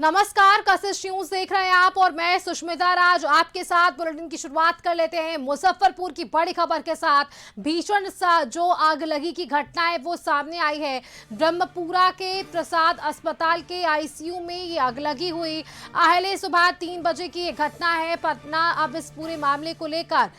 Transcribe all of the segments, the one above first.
नमस्कार, कशिश न्यूज देख रहे हैं आप और मैं सुष्मिता राज आपके साथ। बुलेटिन की शुरुआत कर लेते हैं मुजफ्फरपुर की बड़ी खबर के साथ। भीषण जो आगलगी की घटना है वो सामने आई है। ब्रह्मपुरा के प्रसाद अस्पताल के आईसीयू में ये आगलगी हुई। अहले सुबह 3 बजे की ये घटना है। पटना अब इस पूरे मामले को लेकर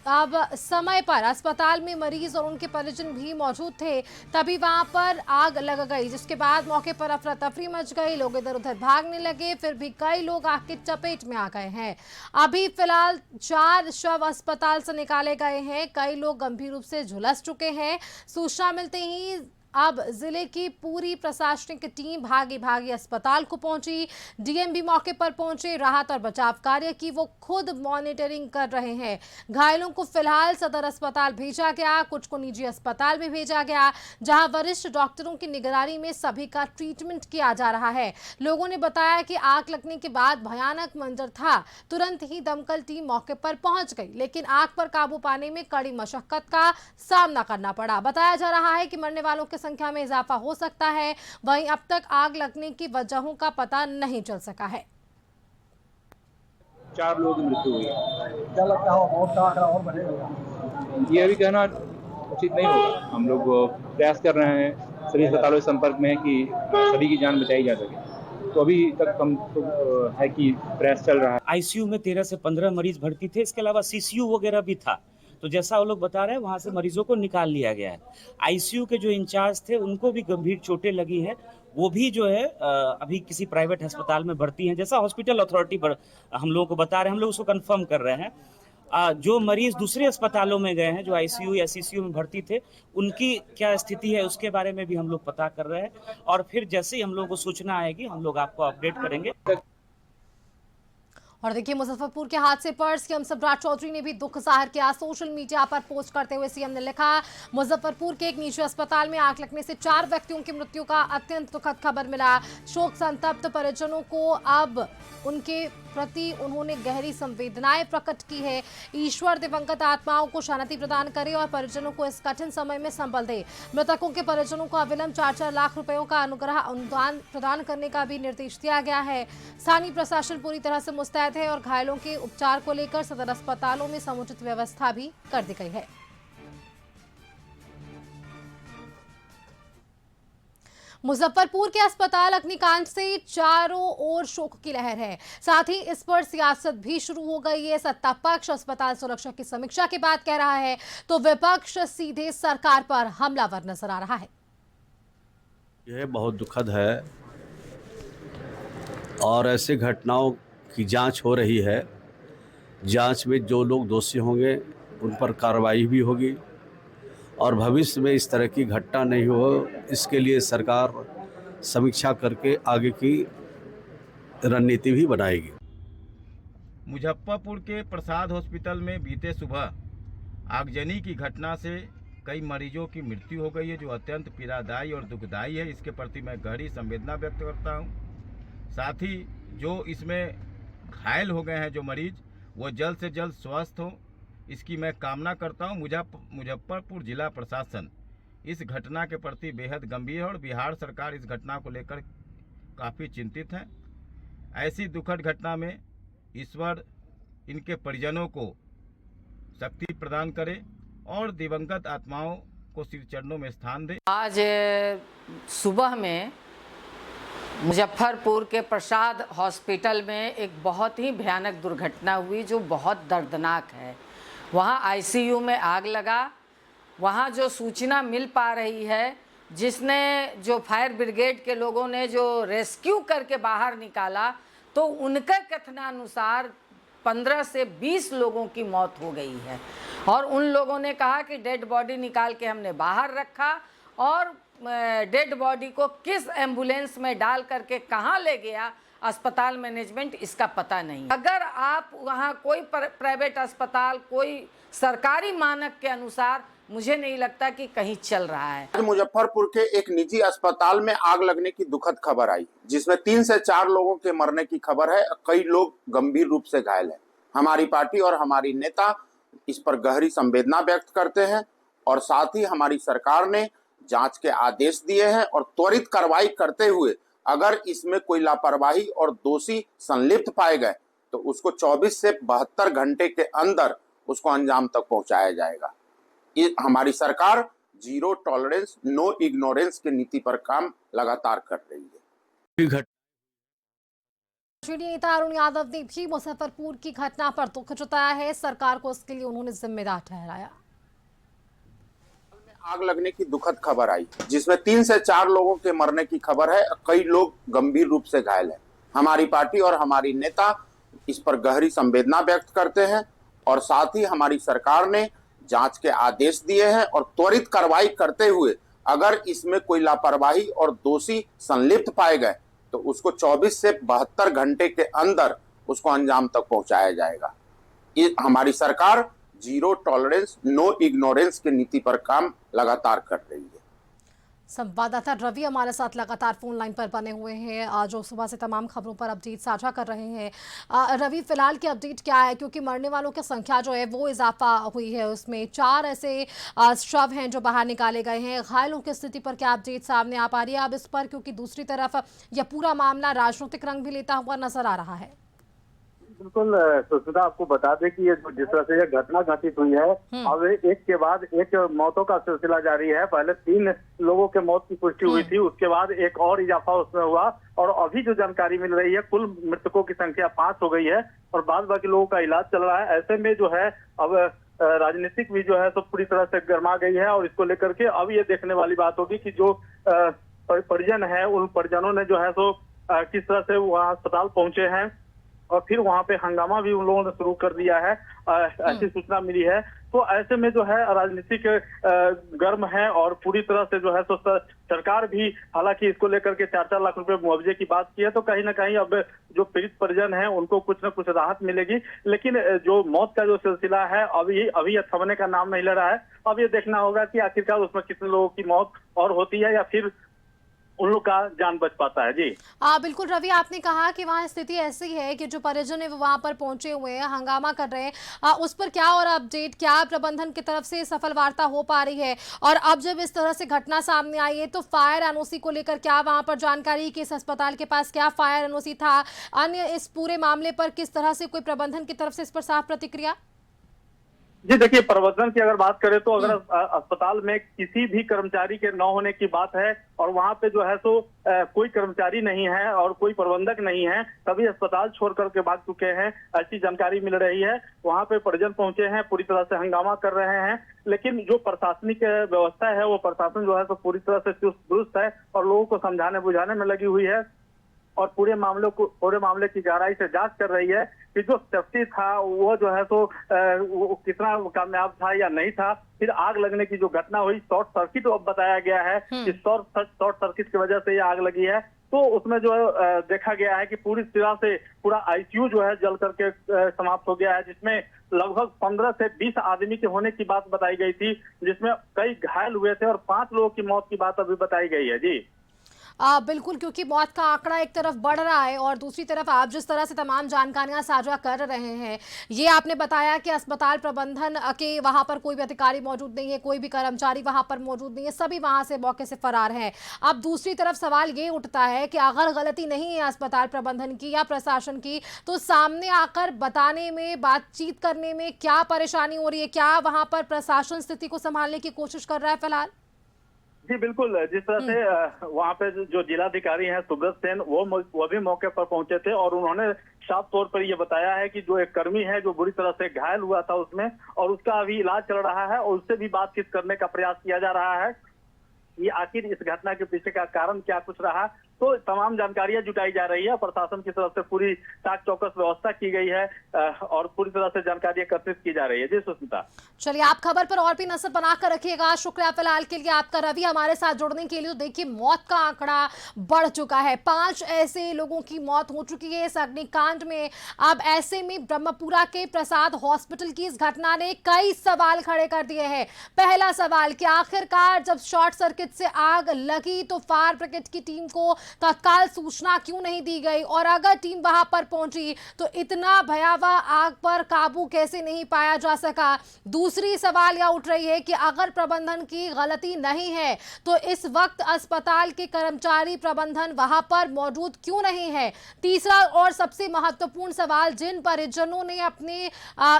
अब समय पर अस्पताल में मरीज और उनके परिजन भी मौजूद थे, तभी वहां पर आग लग गई, जिसके बाद मौके पर अफरा तफरी मच गई। लोग इधर उधर भागने लगे, फिर भी कई लोग आग की चपेट में आ गए हैं। अभी फिलहाल 4 शव अस्पताल से निकाले गए हैं। कई लोग गंभीर रूप से झुलस चुके हैं। सूचना मिलते ही अब जिले की पूरी प्रशासनिक टीम भागी भागी अस्पताल को पहुंची। डीएम भी मौके पर पहुंचे। राहत और बचाव कार्य की वो खुद मॉनिटरिंग कर रहे हैं। घायलों को फिलहाल सदर अस्पताल भेजा गया, कुछ को निजी अस्पताल में भेजा गया, जहां वरिष्ठ डॉक्टरों की निगरानी में सभी का ट्रीटमेंट किया जा रहा है। लोगों ने बताया कि आग लगने के बाद भयानक मंजर था। तुरंत ही दमकल टीम मौके पर पहुंच गई, लेकिन आग पर काबू पाने में कड़ी मशक्कत का सामना करना पड़ा। बताया जा रहा है कि मरने वालों के संख्या में इजाफा हो सकता है। वहीं अब तक आग लगने की वजहों का पता नहीं चल सका है। 4 लोगों की मृत्यु हुई है। क्या लगता है मौत का आंकड़ा और बढ़ेगा? ये अभी कहना उचित नहीं होगा। हम लोग प्रयास कर रहे हैं, सभी अस्पतालों के संपर्क में है कि सभी की जान बचाई जा सके। तो अभी तक हम तो है कि प्रयास चल रहा है। आईसीयू में 13 से 15 मरीज भर्ती थे। इसके अलावा सीसीयू वगैरह भी था। तो जैसा वो लोग बता रहे हैं, वहां से मरीजों को निकाल लिया गया है। आईसीयू के जो इंचार्ज थे उनको भी गंभीर चोटें लगी हैं। वो भी जो है अभी किसी प्राइवेट अस्पताल में भर्ती हैं, जैसा हॉस्पिटल अथॉरिटी हम लोगों को बता रहे हैं। हम लोग उसको कंफर्म कर रहे हैं। जो मरीज दूसरे अस्पतालों में गए हैं, जो आईसीयू या सीसीयू में भर्ती थे, उनकी क्या स्थिति है उसके बारे में भी हम लोग पता कर रहे हैं। और फिर जैसे ही हम लोग को सूचना आएगी हम लोग आपको अपडेट करेंगे। और देखिए, मुजफ्फरपुर के हादसे पर सीएम सम्राट चौधरी ने भी दुख जाहिर किया। सोशल मीडिया पर पोस्ट करते हुए सीएम ने लिखा, मुजफ्फरपुर के एक निजी अस्पताल में आग लगने से 4 व्यक्तियों की मृत्यु का अत्यंत दुखद खबर मिला। शोक संतप्त परिजनों को अब उनके प्रति उन्होंने गहरी संवेदनाएं प्रकट की है। ईश्वर दिवंगत आत्माओं को शांति प्रदान करे और परिजनों को इस कठिन समय में संबल दे। मृतकों के परिजनों को अविलंब 4-4 लाख रुपयों का अनुदान प्रदान करने का भी निर्देश दिया गया है। स्थानीय प्रशासन पूरी तरह से मुस्तैद है और घायलों के उपचार को लेकर सदर अस्पतालों में समुचित व्यवस्था भी कर दी गई है। मुजफ्फरपुर के अस्पताल अग्निकांड से चारों ओर शोक की लहर है। साथ ही इस पर सियासत भी शुरू हो गई है। सत्ता पक्ष अस्पताल सुरक्षा की समीक्षा के बाद कह रहा है, तो विपक्ष सीधे सरकार पर हमलावर नजर आ रहा है। यह बहुत दुखद है और ऐसे घटनाओं की जांच हो रही है। जांच में जो लोग दोषी होंगे उन पर कार्रवाई भी होगी और भविष्य में इस तरह की घटना नहीं हो, इसके लिए सरकार समीक्षा करके आगे की रणनीति भी बनाएगी। मुजफ्फरपुर के प्रसाद हॉस्पिटल में बीते सुबह आगजनी की घटना से कई मरीजों की मृत्यु हो गई है, जो अत्यंत पीड़ादायी और दुखदायी है। इसके प्रति मैं गहरी संवेदना व्यक्त करता हूं। साथ ही जो इसमें घायल हो गए हैं जो मरीज, वो जल्द से जल्द स्वस्थ हों, इसकी मैं कामना करता हूं। मुजफ्फरपुर जिला प्रशासन इस घटना के प्रति बेहद गंभीर है और बिहार सरकार इस घटना को लेकर काफ़ी चिंतित है। ऐसी दुखद घटना में ईश्वर इनके परिजनों को शक्ति प्रदान करे और दिवंगत आत्माओं को श्री चरणों में स्थान दे। आज सुबह में मुजफ्फरपुर के प्रसाद हॉस्पिटल में एक बहुत ही भयानक दुर्घटना हुई, जो बहुत दर्दनाक है। वहाँ आईसीयू में आग लगा। वहाँ जो सूचना मिल पा रही है, जिसने जो फायर ब्रिगेड के लोगों ने जो रेस्क्यू करके बाहर निकाला, तो उनके कथनानुसार 15 से 20 लोगों की मौत हो गई है। और उन लोगों ने कहा कि डेड बॉडी निकाल के हमने बाहर रखा और डेड बॉडी को किस एम्बुलेंस में डाल करके कहाँ ले गया अस्पताल मैनेजमेंट, इसका पता नहीं। अगर आप वहाँ कोई प्राइवेट अस्पताल, कोई सरकारी मानक के अनुसार, मुझे नहीं लगता कि कहीं चल रहा है। मुजफ्फरपुर के एक निजी अस्पताल में आग लगने की दुखद खबर आई, जिसमें 3 से 4 लोगों के मरने की खबर है। कई लोग गंभीर रूप से घायल हैं। हमारी पार्टी और हमारी नेता इस पर गहरी संवेदना व्यक्त करते हैं और साथ ही हमारी सरकार ने जांच के आदेश दिए हैं और त्वरित कार्रवाई करते हुए अगर इसमें कोई लापरवाही और दोषी संलिप्त पाए गए तो उसको 24 से 72 घंटे के अंदर उसको अंजाम तक पहुंचाया जाएगा। ये हमारी सरकार जीरो टॉलरेंस नो इग्नोरेंस की नीति पर काम लगातार कर रही है। नेता अरुण यादव ने भी मुजफ्फरपुर की घटना पर दुख जताया है। सरकार को इसके लिए उन्होंने जिम्मेदार ठहराया। आग लगने की दुखद खबर आई जिसमें 3 से 4 लोगों के मरने की खबर है, कई लोग गंभीर रूप से घायल हैं। हमारी पार्टी और हमारी नेता इस पर गहरी संवेदना व्यक्त करते हैं और साथ ही हमारी सरकार ने जांच के आदेश दिए हैं और त्वरित कार्रवाई करते हुए अगर इसमें कोई लापरवाही और दोषी संलिप्त पाए गए तो उसको 24 से 72 घंटे के अंदर उसको अंजाम तक पहुंचाया जाएगा। ये हमारी सरकार जीरो टॉलरेंस नो इग्नोरेंस की नीति पर काम लगातार कर रही है। संवाददाता रवि हमारे साथ लगातार फोन लाइन पर बने हुए हैं, जो सुबह से तमाम खबरों पर अपडेट साझा कर रहे हैं। रवि, फिलहाल की अपडेट क्या है, क्योंकि मरने वालों की संख्या जो है वो इजाफा हुई है, उसमें 4 ऐसे शव हैं जो बाहर निकाले गए हैं। घायलों की स्थिति पर क्या अपडेट सामने आ पा रही है अब इस पर, क्योंकि दूसरी तरफ यह पूरा मामला राजनीतिक रंग भी लेता हुआ नजर आ रहा है। बिल्कुल सुष्मिता, आपको बता दें कि ये जिस तरह से यह घटना घटित हुई है, अब एक के बाद एक मौतों का सिलसिला जारी है। पहले 3 लोगों के मौत की पुष्टि हुई थी, उसके बाद एक और इजाफा उसमें हुआ और अभी जो जानकारी मिल रही है कुल मृतकों की संख्या 5 हो गई है और बाद बाकी लोगों का इलाज चल रहा है। ऐसे में जो है अब राजनीतिक भी जो है तो पूरी तरह से गर्मा गई है और इसको लेकर के अब ये देखने वाली बात होगी कि जो परिजन है उन परिजनों ने जो है तो किस तरह से वहाँ अस्पताल पहुंचे हैं और फिर वहां पे हंगामा भी उन लोगों ने शुरू कर दिया है। ऐसी सूचना मिली है। तो ऐसे में जो है राजनीतिक गर्म है और पूरी तरह से जो है तो सरकार भी हालांकि इसको लेकर के 4-4 लाख रुपए मुआवजे की बात की है, तो कहीं ना कहीं अब जो पीड़ित परिजन है उनको कुछ न कुछ राहत मिलेगी। लेकिन जो मौत का जो सिलसिला है अभी थमने का नाम नहीं ले रहा है। अब ये देखना होगा कि आखिरकार उसमें कितने लोगों की मौत और होती है या फिर उन लोग का जान बच पाता है। जी बिल्कुल रवि, आपने कहा कि वहाँ स्थिति ऐसी है कि जो परिजन है वो वहाँ पर पहुंचे हुए हैं, हंगामा कर रहे हैं। उस पर क्या और अपडेट, क्या प्रबंधन की तरफ से सफल वार्ता हो पा रही है? और अब जब इस तरह से घटना सामने आई है तो फायर एनओसी को लेकर क्या वहाँ पर जानकारी कि इस अस्पताल के पास क्या फायर एनओसी था, अन्य इस पूरे मामले पर किस तरह से कोई प्रबंधन की तरफ से इस पर साफ प्रतिक्रिया? जी देखिए, प्रबंधन की अगर बात करें तो अगर अस्पताल में किसी भी कर्मचारी के न होने की बात है और वहां पे जो है तो कोई कर्मचारी नहीं है और कोई प्रबंधक नहीं है, सभी अस्पताल छोड़ करके भाग चुके हैं, ऐसी जानकारी मिल रही है। वहां पे परिजन पहुंचे हैं, पूरी तरह से हंगामा कर रहे हैं, लेकिन जो प्रशासनिक व्यवस्था है वो प्रशासन जो है तो पूरी तरह से चुस्त दुरुस्त है और लोगों को समझाने बुझाने में लगी हुई है और पूरे मामले की गहराई से जांच कर रही है कि जो सेफ्टी था वो जो है तो वो कितना कामयाब था या नहीं था। फिर आग लगने की जो घटना हुई, शॉर्ट सर्किट अब बताया गया है कि शॉर्ट सर्किट की वजह से ये आग लगी है। तो उसमें जो देखा गया है कि पूरी तरह से पूरा आईसीयू जो है जल करके समाप्त हो गया है, जिसमें लगभग 15 से 20 आदमी के होने की बात बताई गई थी, जिसमें कई घायल हुए थे और 5 लोगों की मौत की बात अभी बताई गई है। जी बिल्कुल, क्योंकि मौत का आंकड़ा एक तरफ बढ़ रहा है और दूसरी तरफ आप जिस तरह से तमाम जानकारियां साझा कर रहे हैं, ये आपने बताया कि अस्पताल प्रबंधन के वहां पर कोई भी अधिकारी मौजूद नहीं है, कोई भी कर्मचारी वहां पर मौजूद नहीं है, सभी वहां से मौके से फरार हैं। अब दूसरी तरफ सवाल ये उठता है कि अगर गलती नहीं है अस्पताल प्रबंधन की या प्रशासन की, तो सामने आकर बताने में, बातचीत करने में क्या परेशानी हो रही है? क्या वहां पर प्रशासन स्थिति को संभालने की कोशिश कर रहा है फिलहाल? जी बिल्कुल, जिस तरह से वहाँ पे जो जिलाधिकारी हैं सुब्रत सेन, वो भी मौके पर पहुंचे थे और उन्होंने साफ तौर पर ये बताया है कि जो एक कर्मी है जो बुरी तरह से घायल हुआ था उसमें, और उसका अभी इलाज चल रहा है और उससे भी बातचीत करने का प्रयास किया जा रहा है ये आखिर इस घटना के पीछे का कारण क्या कुछ रहा। तो तमाम जानकारियां जुटाई जा रही है, प्रशासन की तरफ से पूरी चाक चौकस व्यवस्था की गई है और पूरी तरह से जानकारी एकत्रित की जा रही है। जी सुष्मिता, चलिए आप खबर पर और भी नजर बनाकर रखिएगा। शुक्रिया फिलहाल के लिए आपका रवि, हमारे साथ जुड़ने के लिए। तो देखिए, मौत का आंकड़ा बढ़ चुका है, 5 ऐसे लोगों की मौत हो चुकी है इस अग्निकांड में। अब ऐसे में ब्रह्मपुरा के प्रसाद हॉस्पिटल की इस घटना ने कई सवाल खड़े कर दिए हैं। पहला सवाल कि आखिरकार जब शॉर्ट सर्किट से आग लगी तो फायर ब्रिगेड की टीम को तत्काल सूचना क्यों नहीं दी गई, और अगर टीम वहां पर पहुंची तो इतना भयावह आग पर काबू कैसे नहीं पाया जा सका। दूसरी सवाल यह उठ रही है कि अगर प्रबंधन की गलती नहीं है तो इस वक्त अस्पताल के कर्मचारी प्रबंधन वहां पर मौजूद क्यों नहीं है। तीसरा और सबसे महत्वपूर्ण सवाल, जिन परिजनों ने अपने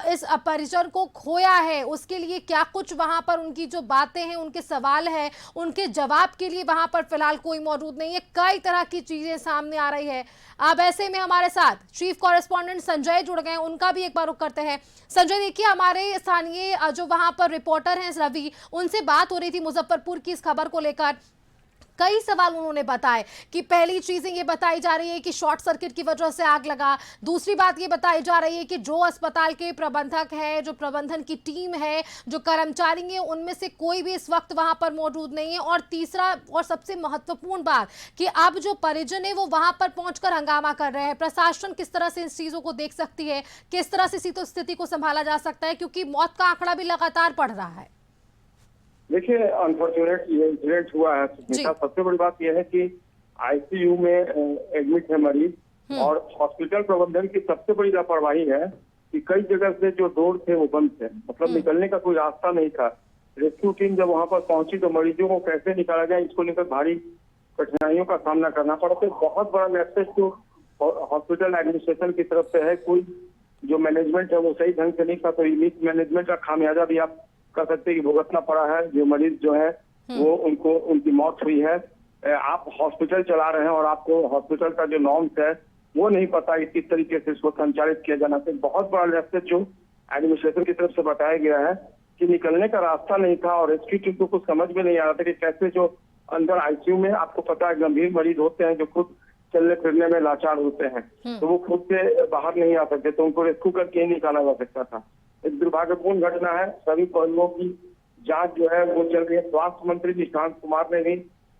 इस परिजन को खोया है उसके लिए क्या कुछ वहां पर उनकी जो बातें हैं, उनके सवाल है, उनके जवाब के लिए वहां पर फिलहाल कोई मौजूद नहीं है। कई तरह की चीजें सामने आ रही है। अब ऐसे में हमारे साथ चीफ कॉरेस्पॉन्डेंट संजय जुड़ गए हैं, उनका भी एक बार रुख करते हैं। संजय, देखिए हमारे स्थानीय जो वहां पर रिपोर्टर हैं रवि, उनसे बात हो रही थी मुजफ्फरपुर की इस खबर को लेकर। कई सवाल उन्होंने बताए कि पहली चीजें ये बताई जा रही है कि शॉर्ट सर्किट की वजह से आग लगा। दूसरी बात ये बताई जा रही है कि जो अस्पताल के प्रबंधक है, जो प्रबंधन की टीम है, जो कर्मचारी हैं, उनमें से कोई भी इस वक्त वहां पर मौजूद नहीं है। और तीसरा और सबसे महत्वपूर्ण बात कि अब जो परिजन है वो वहां पर पहुंचकर हंगामा कर रहे हैं। प्रशासन किस तरह से इन चीजों को देख सकती है, किस तरह से स्थिति को संभाला जा सकता है, क्योंकि मौत का आंकड़ा भी लगातार बढ़ रहा है। देखिए, अनफॉर्चुनेट ये इंसिडेंट हुआ है। सबसे बड़ी बात यह है कि आईसीयू में एडमिट है मरीज, और हॉस्पिटल प्रबंधन की सबसे बड़ी लापरवाही है कि कई जगह से जो डोर थे वो बंद थे, मतलब निकलने का कोई रास्ता नहीं था। रेस्क्यू टीम जब वहां पर पहुंची तो मरीजों को कैसे निकाला जाए, इसको लेकर भारी कठिनाइयों का सामना करना पड़ा। तो बहुत बड़ा मैसेज जो हॉस्पिटल एडमिनिस्ट्रेशन की तरफ से है, कोई जो मैनेजमेंट है वो सही ढंग से नहीं था, तो मिस मैनेजमेंट का खामियाजा भी आप कह सकते हैं कि भुगतना पड़ा है। जो मरीज जो है वो उनकी मौत हुई है। आप हॉस्पिटल चला रहे हैं और आपको हॉस्पिटल का जो नॉर्म्स है वो नहीं पता कि किस तरीके से इसको संचालित किया जाना चाहिए। बहुत बड़ा मैसेज जो एडमिनिस्ट्रेशन की तरफ से बताया गया है कि निकलने का रास्ता नहीं था, और रेस्क्यू टीम को कुछ समझ में नहीं आ रहा था कि कैसे जो अंदर आईसीयू में आपको पता है गंभीर मरीज होते हैं जो खुद चलने फिरने में लाचार होते हैं, तो वो खुद से बाहर नहीं आ सकते, तो उनको रेस्क्यू करके ही निकाला जा सकता था। एक दुर्भाग्यपूर्ण घटना है। सभी पहलुओं की जांच जो है वो चल रही है। स्वास्थ्य मंत्री निशांत कुमार ने भी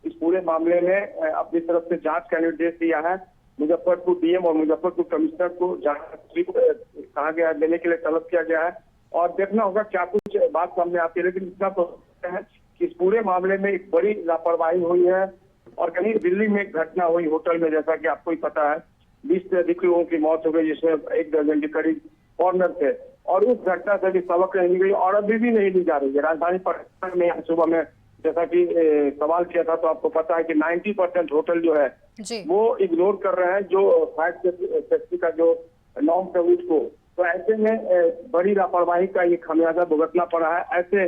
इस पूरे मामले में अपनी तरफ से जांच का निर्देश दिया है। मुजफ्फरपुर डीएम और मुजफ्फरपुर कमिश्नर को जांच कहा गया है, देने के लिए तलब किया गया है, और देखना होगा क्या कुछ बात सामने आती है। लेकिन इतना तो है कि इस पूरे मामले में एक बड़ी लापरवाही हुई है। और कहीं दिल्ली में एक घटना हुई होटल में, जैसा कि आपको ही पता है, 20 से अधिक लोगों की मौत हो गई, जिसमें 1 दर्जन के करीब फॉरनर थे, और उस घटना से भी सबक नहीं गई और अभी भी नहीं ली जा रही है। राजधानी पटना में सुबह में जैसा कि सवाल किया था, तो आपको पता है कि 90% होटल जो है वो इग्नोर कर रहे हैं जो फायर सेफ्टी का जो नॉर्म है उसको। तो ऐसे में बड़ी लापरवाही का ये खामियाजा भुगतना पड़ा है ऐसे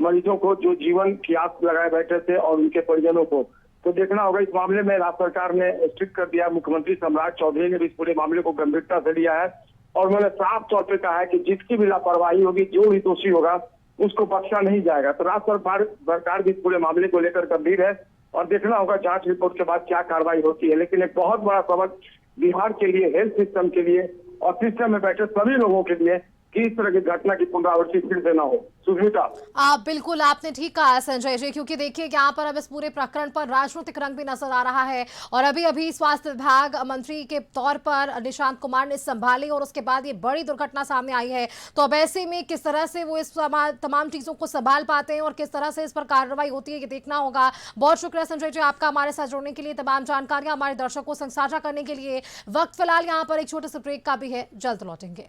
मरीजों को जो जीवन की आस लगाए बैठे थे और उनके परिजनों को। तो देखना होगा। इस मामले में राज्य सरकार ने स्ट्रिक्ट कर दिया। मुख्यमंत्री सम्राट चौधरी ने भी इस पूरे मामले को गंभीरता से लिया है, और उन्होंने साफ तौर पे कहा है कि जिसकी भी लापरवाही होगी, जो भी दोषी होगा उसको बख्शा नहीं जाएगा। तो राज्य सरकार भी इस पूरे मामले को लेकर गंभीर है, और देखना होगा जांच रिपोर्ट के बाद क्या कार्रवाई होती है। लेकिन एक बहुत बड़ा सबक बिहार के लिए, हेल्थ सिस्टम के लिए और सिस्टम में बैठे सभी लोगों के लिए कि इस तरह की घटना की पुनरावृत्ति फिर से न हो। सुष्मिता, बिल्कुल आपने ठीक कहा संजय जी, क्योंकि देखिए यहाँ पर अब इस पूरे प्रकरण पर राजनीतिक रंग भी नजर आ रहा है, और अभी स्वास्थ्य विभाग मंत्री के तौर पर निशांत कुमार ने संभाली, और उसके बाद ये बड़ी दुर्घटना सामने आई है। तो अब ऐसे में किस तरह से वो इस तमाम चीजों को संभाल पाते हैं और किस तरह से इस पर कार्रवाई होती है, ये देखना होगा। बहुत शुक्रिया संजय जी आपका हमारे साथ जुड़ने के लिए, तमाम जानकारियां हमारे दर्शकों से साझा करने के लिए। वक्त फिलहाल यहाँ पर एक छोटे से ब्रेक का भी है, जल्द लौटेंगे।